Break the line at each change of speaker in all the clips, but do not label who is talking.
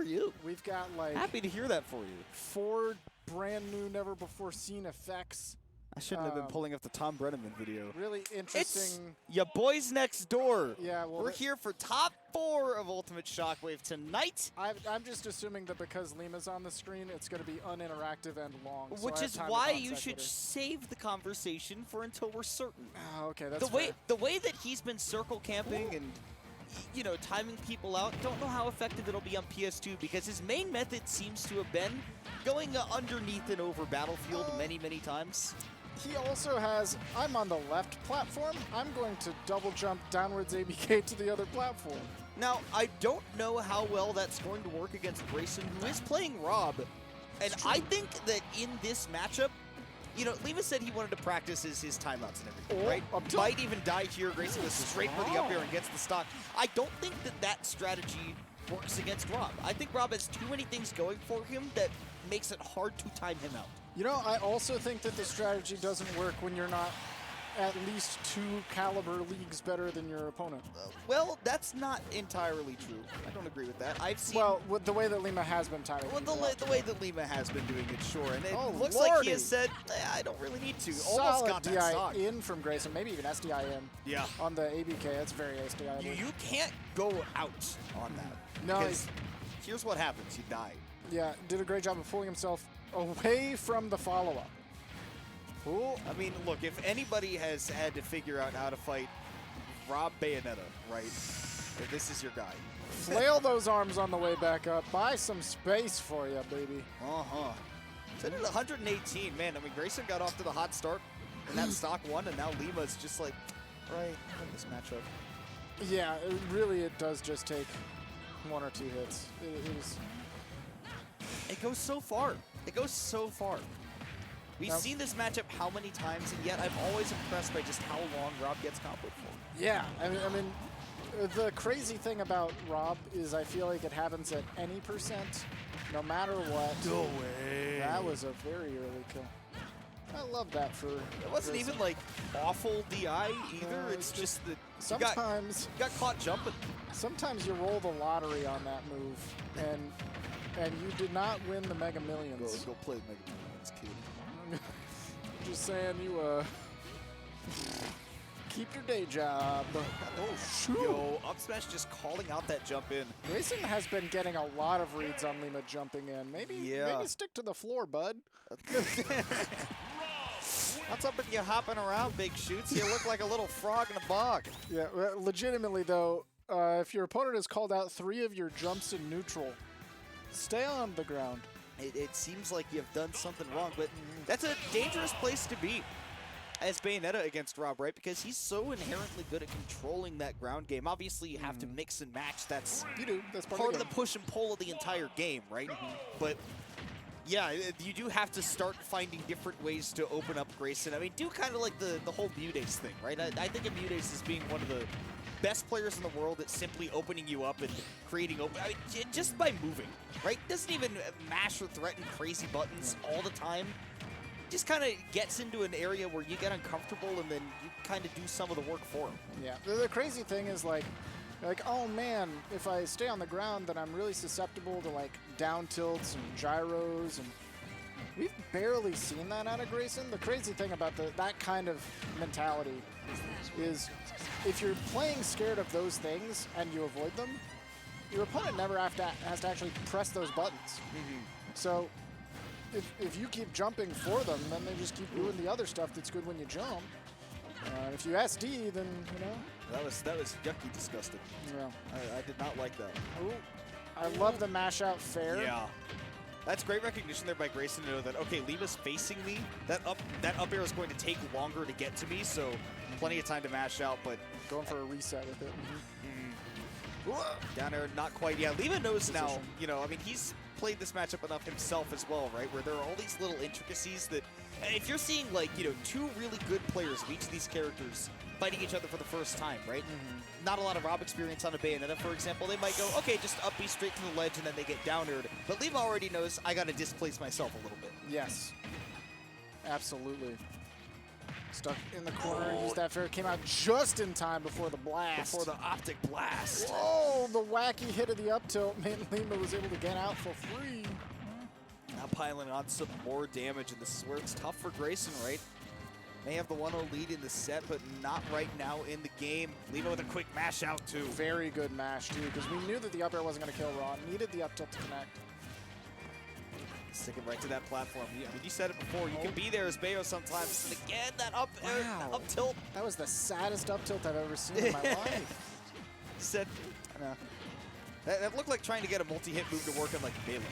for you.
We've got like
Happy to hear that for you.
4 brand new, never before seen effects.
I shouldn't have been pulling up the Tom Brenneman video.
Really interesting.
It's ya boys next door.
Yeah, well,
we're here for top 4 of Ultimate Shockwave tonight.
I'm just assuming that because Lima's on the screen, it's going to be uninteractive and long.
Which is why you should save the conversation for until we're certain.
Oh, okay, that's fair.
The way that he's been circle camping and, you know, timing people out, don't know how effective it'll be on PS2 because his main method seems to have been going underneath and over Battlefield many, many times.
He also has, I'm on the left platform, I'm going to double jump downwards ABK to the other platform.
Now, I don't know how well that's going to work against Grayson, who is playing Rob. And I think that in this matchup, you know, Lima said he wanted to practice his timeouts and everything, right? Might even die here. Grayson goes straight for the up air and gets the stock. I don't think that strategy works against Rob. I think Rob has too many things going for him that makes it hard to time him out.
You know, I also think that the strategy doesn't work when you're not at least 2 caliber leagues better than your opponent.
Well, that's not entirely true. I don't agree with that. I've seen...
Well, with the way that Lima has been timing.
Well, the way that Lima has been doing it, sure. And it looks
Lordy.
like he has said, I don't really need to.
Solid
Almost got that
DI
stock.
in from Grayson, maybe even SDI in.
Yeah.
On the ABK, that's very SDI.
You can't go out on that.
No.
Because here's what happens. You die.
Yeah, did a great job of pulling himself away from the follow-up.
Cool. I mean, look, if anybody has had to figure out how to fight Rob Bayonetta, right, this is your guy.
Flail those arms on the way back up. Buy some space for you, baby.
Uh-huh. Set it at 118. Man, I mean, Grayson got off to the hot start in that stock 1, and now Lima's just like, right, in this matchup.
Yeah, it does just take 1 or 2 hits.
It goes so far. It goes so far. We've seen this matchup how many times, and yet I'm always impressed by just how long Rob gets comboed for.
Yeah, I mean, the crazy thing about Rob is I feel like it happens at any percent, no matter what.
No way.
That was a very early kill. I love that for...
It wasn't even like awful DI either. It's just that
sometimes
you got caught jumping.
Sometimes you roll the lottery on that move, and you did not win the Mega Millions.
Go play Mega Millions, kid.
Just saying, you keep your day job.
Oh shoot! Yo, up smash just calling out that jump in.
Grayson has been getting a lot of reads on Lima jumping in. Maybe stick to the floor, bud.
What's up with you hopping around, big shoots? You look like a little frog in a bog.
Yeah, legitimately though, if your opponent has called out 3 of your jumps in neutral, stay on the ground.
It seems like you've done something wrong, but that's a dangerous place to be as Bayonetta against Rob, right? Because he's so inherently good at controlling that ground game. Obviously, you have to mix and match. That's part of the push and pull of the entire game, right? But yeah, you do have to start finding different ways to open up Grayson. I mean, do kind of like the whole Mudace thing, right? I think of Mudace as being one of the best players in the world at simply opening you up and creating open. I mean, just by moving, right? Doesn't even mash or threaten crazy buttons all the time. Just kind of gets into an area where you get uncomfortable and then you kind of do some of the work for him.
Yeah. The crazy thing is like, oh man, if I stay on the ground, then I'm really susceptible to like down tilts and gyros, and we've barely seen that out of Grayson. The crazy thing about that kind of mentality is if you're playing scared of those things and you avoid them, your opponent never has to actually press those buttons. So if you keep jumping for them, then they just keep doing the other stuff that's good when you jump. If you SD, then, you know.
That was yucky, disgusting.
Yeah.
I did not like that.
Ooh, I love the mash out fair.
Yeah. That's great recognition there by Grayson to know that, okay, Lima's facing me. That up air is going to take longer to get to me, so plenty of time to mash out, but...
Going for a reset with it.
Down air, not quite. Yeah, Lima knows now, you know, I mean, he's played this matchup enough himself as well, right? Where there are all these little intricacies that, if you're seeing, like, you know, 2 really good players of each of these characters fighting each other for the first time, right? Not a lot of Rob experience on a Bayonetta, for example. They might go, okay, just up B straight to the ledge, and then they get down aired. But Lima already knows I got to displace myself a little bit.
Yes. Absolutely. Stuck in the corner, used that fair, came out just in time before the blast.
Before the optic blast.
Whoa, the wacky hit of the up tilt meant Lima was able to get out for free.
Now piling on some more damage, and this is where it's tough for Grayson, right? May have the 1-0 lead in the set, but not right now in the game. Lima with a quick mash out, too.
Very good mash, too, because we knew that the up air wasn't going to kill Ron. Needed the up tilt to connect.
Sticking right to that platform. I mean, you said it before. You can be there as Bayo sometimes. And again, that up tilt.
That was the saddest up tilt I've ever seen in my life.
Said, that looked like trying to get a multi-hit move to work on like Baylor.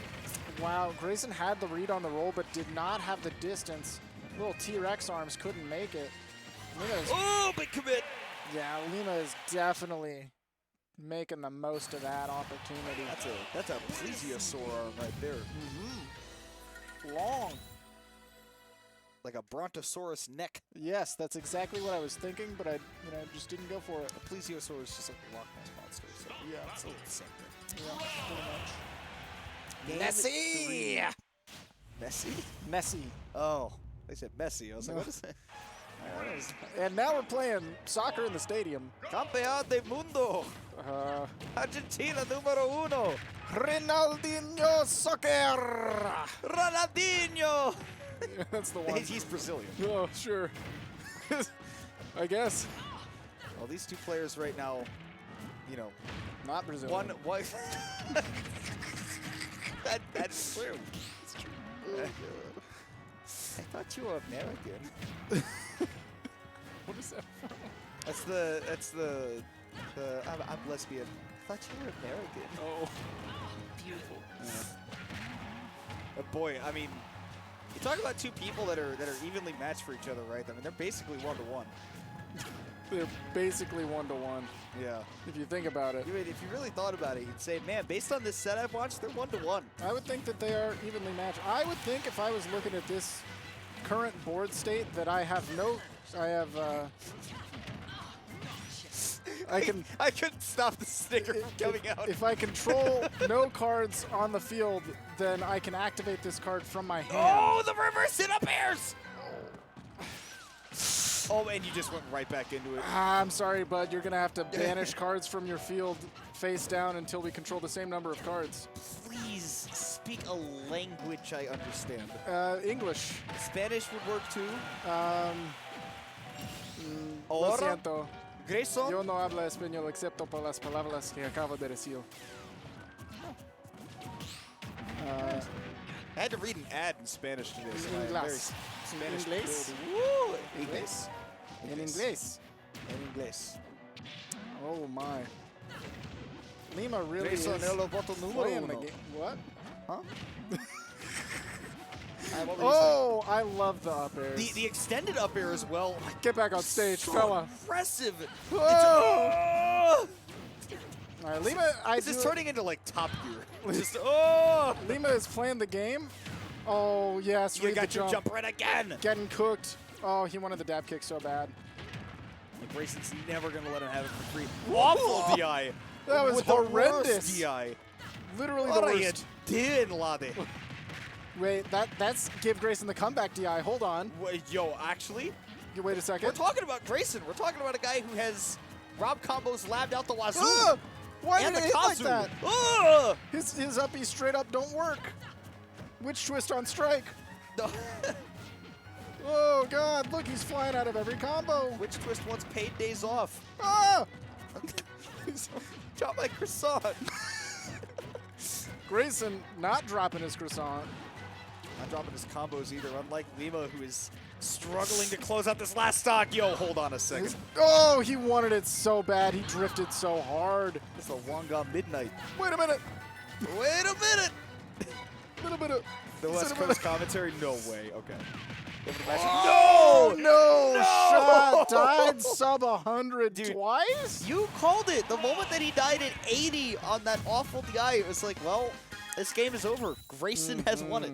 Wow, Grayson had the read on the roll, but did not have the distance. Little T-Rex arms couldn't make it.
Oh, big commit.
Yeah, Lima is definitely making the most of that opportunity.
That's a plesiosaur arm right there.
Long.
Like a brontosaurus neck.
Yes, that's exactly what I was thinking, but I just didn't go for it.
A plesiosaur is just like a Loch Ness monster. So yeah, it's a little the same thing.
Yeah, pretty much. Messi!
Messi?
Messi.
Oh, they said Messi. I was like, what is that?
And now we're playing soccer in the stadium.
Campeón del mundo. Argentina número uno.
Ronaldinho Soccer.
Ronaldinho.
That's the one.
He's Brazilian.
Oh, sure. I guess.
Well, these two players right now,
not Brazilian.
One. That's true. It's true. I thought you were American.
What is that from?
That's the I'm lesbian. I thought you were American.
Oh.
Beautiful. But boy, I mean, you talk about two people that are evenly matched for each other, right? I mean, they're basically 1-to-1.
They're basically 1-to-1.
Yeah.
If you think about it.
If you really thought about it, you'd say, man, based on this set I've watched, they're 1-to-1.
I would think that they are evenly matched. I would think if I was looking at this current board state that I
couldn't stop the sticker from coming out.
If I control no cards on the field, then I can activate this card from my hand.
Oh, the reverse sit-up airs! Oh, and you just went right back into it.
I'm sorry, bud. You're going to have to banish cards from your field face down until we control the same number of cards.
Please speak a language I understand.
English.
Spanish would work too.
Lo siento.
Grayson?
Yo no hablo español excepto por las palabras que acabo de decir.
I had to read an ad in Spanish today. So
Inglés.
Spanish.
Inglés.
Woo! Inglés.
En inglés.
En inglés.
Oh my. Lima really
Grayson
is
el voto número
playing the
uno.
game. What?
Huh?
Oh, I love the up airs.
The extended up air as well.
Get back on stage,
So
fella.
impressive.
Whoa!
Oh!
All right, Lima,
This is turning into like Top Gear. Just
Lima is playing the game. Oh yes,
You
read
got
the
your
jump.
jump right again.
Getting cooked. Oh, he wanted the dab kick so bad.
And Grayson's never gonna let him have it for free. Awful DI.
That was
With the
horrendous.
worst DI.
Literally the
What are you
worst.
doing, Lade?
Wait, that's give Grayson the comeback DI. Hold on.
Wait, yo, actually,
You wait a second.
we're talking about Grayson. We're talking about a guy who has Rob combos labbed out the wazoo.
Why
and
did
the
it hit like
Kazu.
that?
Ugh!
His uppies straight up don't work. Witch twist on strike.
No.
Oh god, look, he's flying out of every combo.
Witch Twist wants paid days off.
Ah!
Drop my croissant.
Grayson not dropping his croissant.
Not dropping his combos either, unlike Lima, who is struggling to close out this last stock. Yo, hold on a second.
Oh, he wanted it so bad. He drifted so hard.
It's a Wonga Midnight.
Wait a minute.
Wait a minute.
Little bit of
The West Coast commentary? No way. Okay.
Oh, no!
No!
Shot died sub 100
Dude,
twice?
You called it. The moment that he died at 80 on that awful DI, it was like, well, this game is over. Grayson has won it.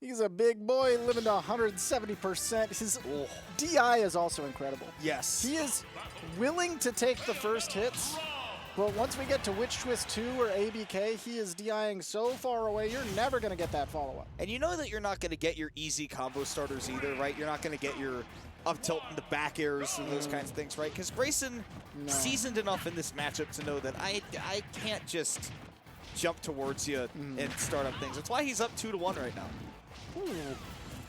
He's a big boy living to 170%. His DI is also incredible.
Yes.
He is willing to take the first hits But once we get to Witch Twist 2 or ABK, he is DIing so far away, you're never going to get that follow-up.
And you know that you're not going to get your easy combo starters either, right? You're not going to get your up tilt into back airs and those kinds of things, right? Because Grayson seasoned enough in this matchup to know that I can't just jump towards you and start up things. That's why he's up 2-1 right now.
Ooh.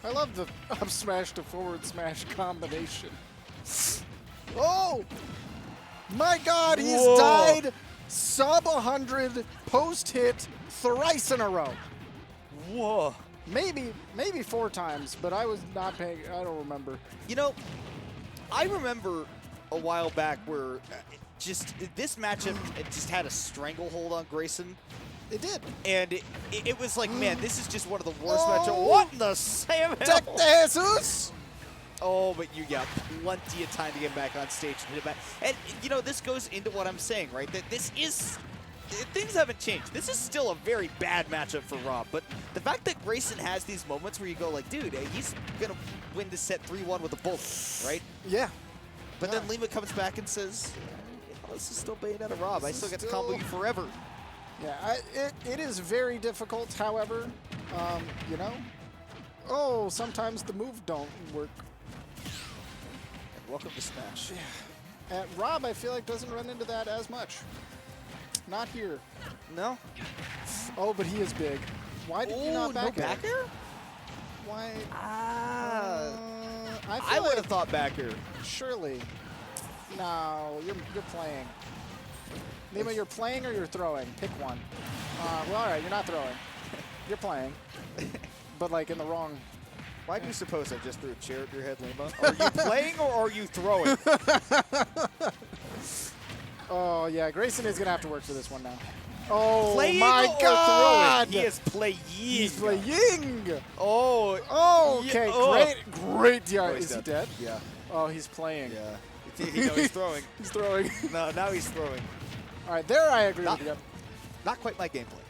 I love the up smash to forward smash combination. Oh! My God, he's died sub 100 post-hit thrice in a row.
Whoa.
Maybe 4 times, but I was not paying. I don't remember.
You know, I remember a while back where this matchup it just had a stranglehold on Grayson.
It did.
And it was like, man, this is just one of the worst matchups. What in the Sam?
Tech de Jesus!
Oh, but you got plenty of time to get back on stage and hit it back. And, you know, this goes into what I'm saying, right? That this is, things haven't changed. This is still a very bad matchup for Rob. But the fact that Grayson has these moments where you go like, dude, he's going to win this set 3-1 with a bullet, right?
Yeah.
But then Lima comes back and says, oh, this is still Bayonetta Rob. I still get to combo you forever.
Yeah, it is very difficult, however, you know. Oh, sometimes the move don't work.
Welcome to Smash.
Yeah. Rob, I feel like, doesn't run into that as much. Not here.
No?
Oh, but he is big. Why did you not back
no back air?
Why?
I would have thought back air.
Surely. No, you're playing. Lima, you're playing or you're throwing? Pick one. Well, all right, you're not throwing. You're playing. But, like, in the wrong...
Why do you suppose I just threw a chair at your head, Lima? Are you playing or are you throwing?
Oh, yeah, Grayson is going to have to work for this one now. Oh,
playing
my God!
He is playing.
He's playing!
Oh,
okay,
yeah,
great DI.
Oh,
is he dead?
Yeah.
Oh, he's playing.
Yeah. He's throwing.
He's throwing.
No, now he's throwing.
All right, there I agree with you.
Not quite my gameplay.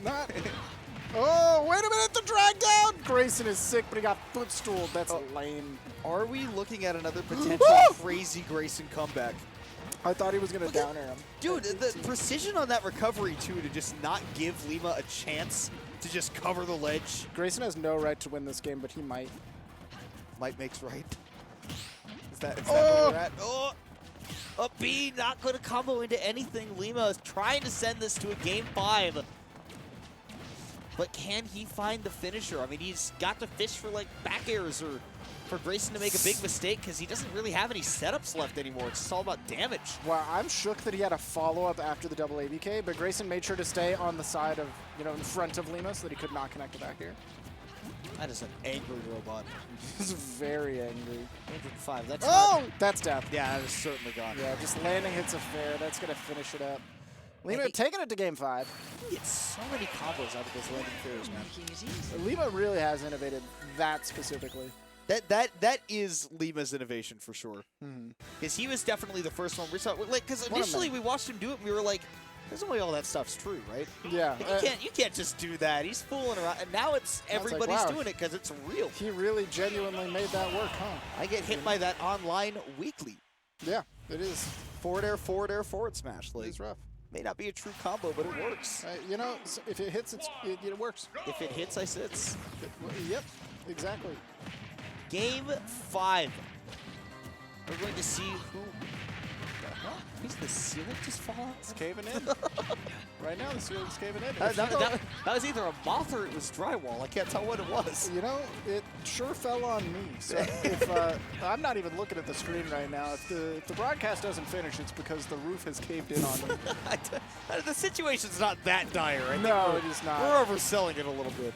Not. Oh, wait a minute, the drag down! Grayson is sick, but he got footstooled. That's lame.
Are we looking at another potential crazy Grayson comeback?
I thought he was going to down air him.
Dude, the precision on that recovery, too, to just not give Lima a chance to just cover the ledge.
Grayson has no right to win this game, but he might.
Might makes right. Is that where we're at? Oh! A B not going to combo into anything. Lima is trying to send this to a game 5. But can he find the finisher? I mean, he's got to fish for, like, back airs or for Grayson to make a big mistake because he doesn't really have any setups left anymore. It's just all about damage.
Well, I'm shook that he had a follow-up after the double ABK, but Grayson made sure to stay on the side of, you know, in front of Lima so that he could not connect the back air.
That is an angry robot.
He's very angry.
5. That's
that's death.
Yeah, that is certainly gone.
Yeah, just landing hits a fair. That's going to finish it up. Lima taking it to game 5.
He gets so many combos out of those landing fairs, man.
Lima really has innovated that specifically.
That is Lima's innovation for sure. Because he was definitely the first one we saw. Like, because initially we watched him do it, and we were like, "There's no way all that stuff's true, right?"
Yeah.
Like, you can't just do that. He's fooling around, and now it's everybody's doing it because it's real.
He really genuinely made that work, huh?
I get hit by that online weekly.
Yeah, it is.
Forward air, forward smash. Like,
It's rough.
May not be a true combo, but it works.
You know, if it hits, it works.
If it hits, I sits.
Yep, exactly.
Game 5. We're going to see who. Is the ceiling just fall out?
It's caving in. Right now, the ceiling's caving in.
That was either a moth or it was drywall. I can't tell what it was.
You know, it sure fell on me. So if I'm not even looking at the screen right now. If the broadcast doesn't finish, it's because the roof has caved in on me.
The situation's not that dire.
No, it is not.
We're overselling it a little bit.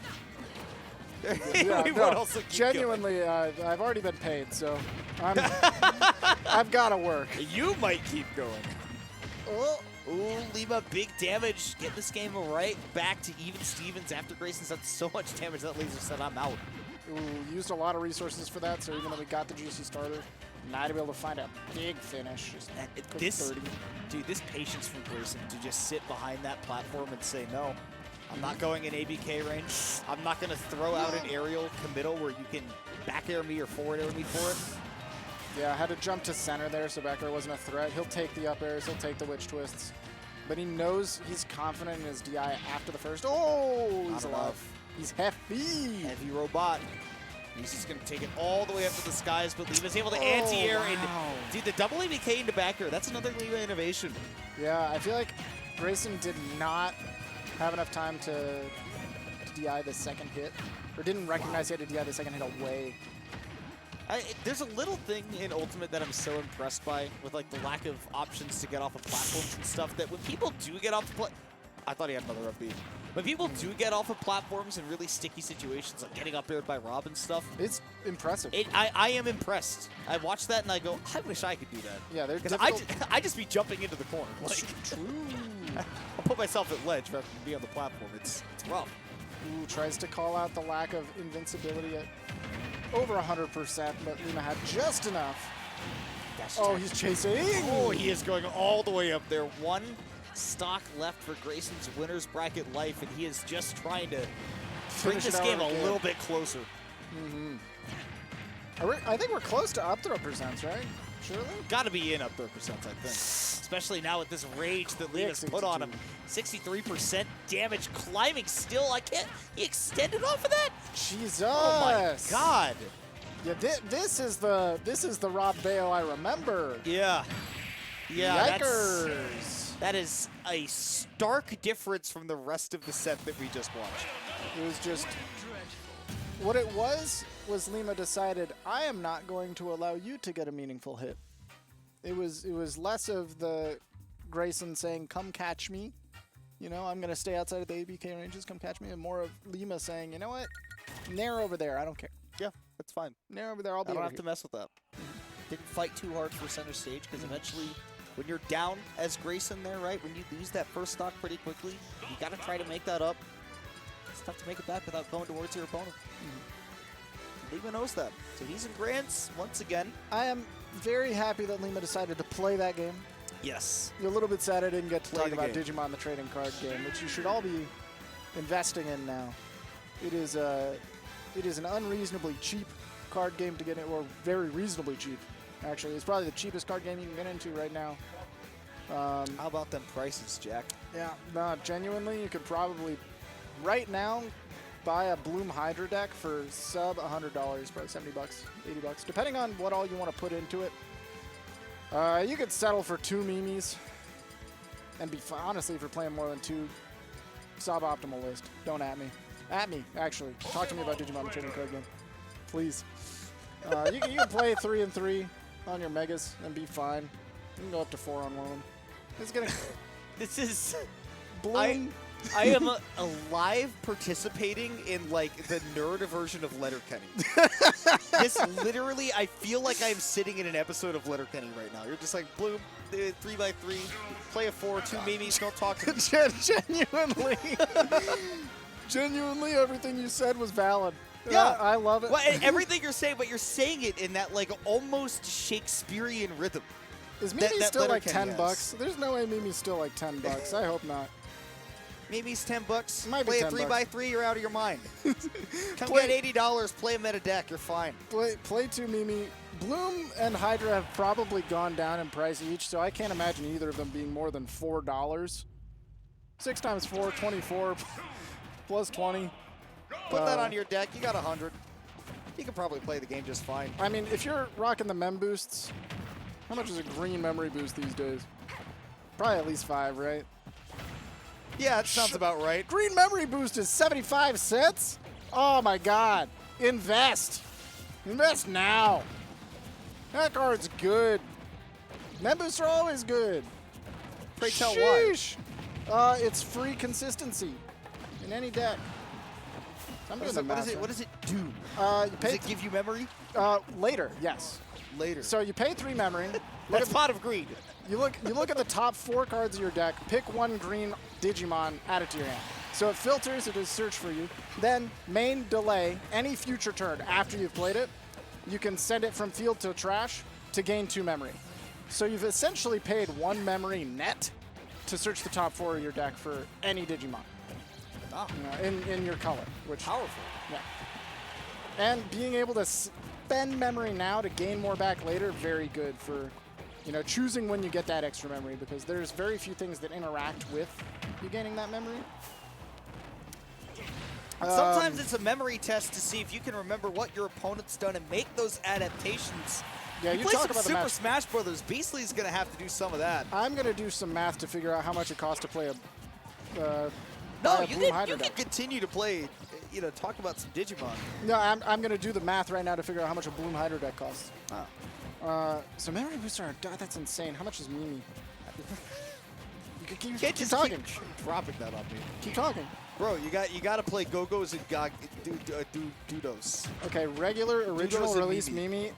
Yeah, no, genuinely, I've already been paid, so I've got to work.
You might keep going.
Oh.
Ooh, Lima, big damage. Get this game right back to even Stevens after Grayson's done so much damage that laser said, I'm out.
Ooh, used a lot of resources for that, so even though we got the juicy starter, not to be able to find a big finish. Just
dude, this patience from Grayson to just sit behind that platform and say, no, I'm not going in ABK range. I'm not going to throw out an aerial committal where you can back air me or forward air me for it.
Yeah, I had to jump to center there, so back air wasn't a threat. He'll take the up airs, he'll take the witch twists. But he knows he's confident in his DI after the first. Oh, he's alive. He's hefty.
Heavy robot. He's just going to take it all the way up to the skies, but Lima's able to anti-air. And dude, the double ABK into back air, that's another Lima innovation.
Yeah, I feel like Grayson did not have enough time to DI the second hit, or didn't recognize he had to DI the second hit away.
There's a little thing in Ultimate that I'm so impressed by with like the lack of options to get off of platforms and stuff, that when people do get off the I thought he had another up B. When people do get off of platforms in really sticky situations, like getting up aired by Rob and stuff,
it's impressive.
I am impressed. I watch that and I go, I wish I could do that.
Yeah, they're
I just be jumping into the corner. Like,
true.
I'll put myself at ledge rather than be on the platform. It's rough.
Ooh, tries to call out the lack of invincibility at over 100%, but Lima had just enough. Oh, he's chasing.
Oh, he is going all the way up there. One stock left for Grayson's winner's bracket life, and he is just trying to bring this game a little bit closer.
I think we're close to up throw percents, right? Surely?
Got to be in up throw percents, I think. Especially now with this rage that Lima's put on him. 63% damage, climbing still. I can't. He extended off of that?
Jesus!
Oh my God!
Yeah, this is the Rob Bayo I remember.
Yeah. Yeah.
Yikers!
That is a stark difference from the rest of the set that we just watched.
It was just what it was Lima decided, I am not going to allow you to get a meaningful hit. It was less of the Grayson saying, come catch me. You know, I'm going to stay outside of the ABK ranges, come catch me. And more of Lima saying, you know what? Nair over there, I don't care.
Yeah, that's fine.
Nair over there, I'll be over
I don't have
here.
to mess with that. Didn't fight too hard for center stage, because eventually, when you're down as Grayson there, right, when you lose that first stock pretty quickly, you got to try to make that up. It's tough to make it back without going towards your opponent. Lima knows that. So he's in Grants once again.
I am very happy that Lima decided to play that game.
Yes.
You're a little bit sad I didn't get to
Play
talk about
game.
Digimon the trading card game, which you should all be investing in now. It is an unreasonably cheap card game to get in, or very reasonably cheap, actually. It's probably the cheapest card game you can get into right now.
How about them prices, Jack?
Yeah, no, genuinely, you could probably, right now, buy a Bloom Hydra deck for sub $100, probably $70, $80, depending on what all you want to put into it. You could settle for 2 Mimis, and be honestly, if you're playing more than 2, suboptimal list. Don't at me. At me, actually. Talk to me about Digimon the trading card game, please. You can play 3 and 3 on your Megas and be fine. You can go up to 4 on one of them. It's gonna.
This is
Bloom.
I am alive participating in like the nerd version of Letterkenny. This literally, I feel like I'm sitting in an episode of Letterkenny right now. You're just like, Bloom, 3x3, play a 4, 2 Mimis, don't talk to me.
Genuinely, everything you said was valid.
Yeah,
I love it.
Well, and everything you're saying, but you're saying it in that like almost Shakespearean rhythm.
Is Mimi still like
Letterkenny
$10? There's no way Mimi's still like $10. I hope not.
Mimi's $10.
Might be
play a
$10.
3x3, you're out of your mind. Come
Play-
get $80, play a meta deck, you're fine.
Play 2 Mimi. Bloom and Hydra have probably gone down in price each, so I can't imagine either of them being more than $4. 6 times 4, 24, plus 20.
Put that on your deck, you got 100. You can probably play the game just fine.
I mean, if you're rocking the mem boosts, how much is a green memory boost these days? Probably at least 5, right?
Yeah, that sounds about right.
Green memory boost is 75 cents? Oh my god. Invest. Invest now. That card's good. Mem boosts are always good.
Pray tell
Sheesh. It's free consistency in any deck. I'm doing the math.
What does it do?
You
Does
pay
it give you memory?
later, yes.
Later.
So you pay 3 memory.
That's Pot of Greed.
You look at the top 4 cards of your deck, pick 1 green Digimon, add it to your hand. So it filters, it does search for you. Then main delay, any future turn after you've played it, you can send it from field to trash to gain 2 memory. So you've essentially paid 1 memory net to search the top 4 of your deck for any Digimon.
Oh.
You know, in your color, which
Powerful.
yeah. And being able to spend memory now to gain more back later, very good for, you know, choosing when you get that extra memory, because there's very few things that interact with you gaining that memory.
Sometimes it's a memory test to see if you can remember what your opponent's done and make those adaptations.
Yeah, you
play
talk
some
about the
Super
match.
Smash Brothers. Beastly's going to have to do some of that.
I'm going to do some math to figure out how much it costs to play a
No,
Bloom
you
Hydro
can
deck.
continue to play, you know, talk about some Digimon.
No, I'm going to do the math right now to figure out how much a Bloom Hydro deck costs.
Oh.
So memory booster, that's insane. How much is Mimi? Keep
Can't just
talking.
keep dropping that on me.
Keep talking.
Bro, you got to play Go-Go's and Dudos.
Okay, regular original
Dudos and
release
Mimi.
Mimi,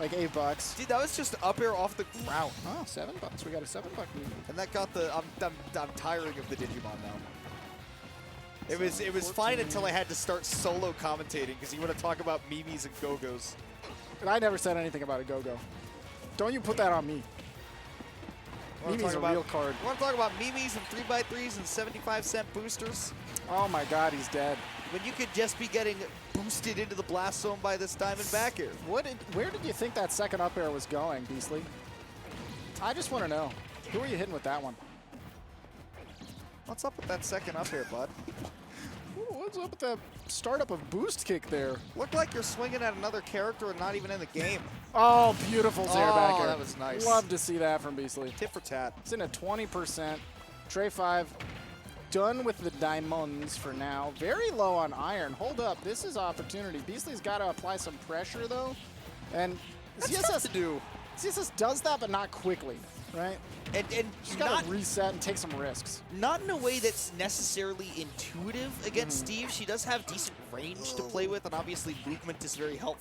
like $8.
Dude, that was just up air off the ground.
Oh, $7. We got a $7 Mimi.
And that got the I'm tiring of the Digimon now. It was
14.
fine until I had to start solo commentating because you want to talk about Mimis and Go-Go's.
But I never said anything about a Go-Go. Don't you put that on me. Mimi's a real card.
You want to talk about Mimis and 3x3s and 75-cent boosters?
Oh my God, he's dead.
When you could just be getting boosted into the blast zone by this diamond back air.
Where did you think that second up air was going, Beastly? I just want to know. Who are you hitting with that one?
What's up with that second up air, bud?
Ooh, what's up with that startup of boost kick there?
Looked like you're swinging at another character and not even in the game.
Oh, beautiful Zaire back air.
that was nice.
Love to see that from Beastly.
Tit for tat.
It's in at 20%. Tray 5. Done with the diamonds for now. Very low on iron. Hold up. This is opportunity. Beastly's got to apply some pressure, though. And CSS does that, but not quickly, right?
And
She's got to reset and take some risks.
not in a way that's necessarily intuitive against Steve. She does have decent range to play with, and obviously movement is very helpful.